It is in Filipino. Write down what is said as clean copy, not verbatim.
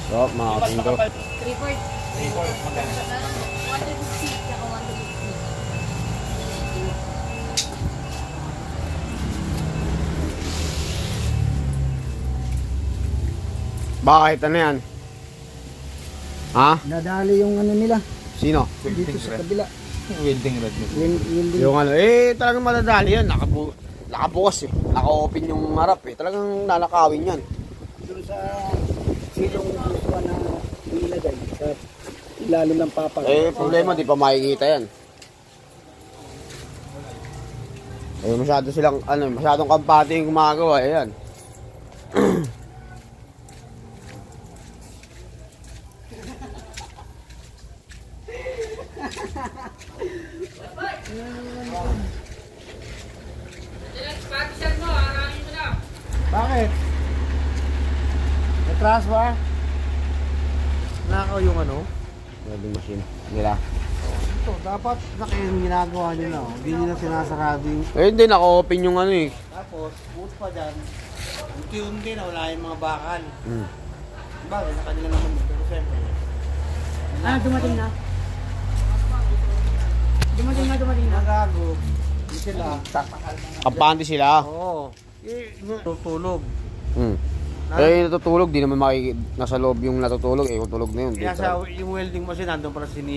So, mga kapindo. 3-4. 3-4 magkano? 150 ako 150. Bakit? Ano yan? Ha? Nadali yung ano nila. Sino? Dito sa kabila. Welding rod. Welding. Yung ano, talagang madadali yan. Nakabukas eh. Naka-open yung harap eh. Talagang nanakawin yan. Doon sa silong gusto na nilagay sa ilalim ng papa. Problema, di pa makikita yan. Masyadong kampante yung gumagawa. Ayan. Bakit? Natras ba? Nakaw yung ano? Welding machine nila. Ito, dapat na kayo yung ginagawa nyo na. Hindi nyo na sinasarado yung... Hindi, naka-open yung ano eh. Tapos, buot pa dyan. Unti-unti na wala yung mga bakal. Hmm. Bagay, sa kanila naman yun. Pero siyempre. Dumating na. Dumating na. Nagago. Hindi sila. Kampante sila. Oo. Tutulog. Hmm. Natutulog, di naman nasa loob yung natutulog eh. Kung tulog na yun. Kaya sa yung welding machine, nandun pala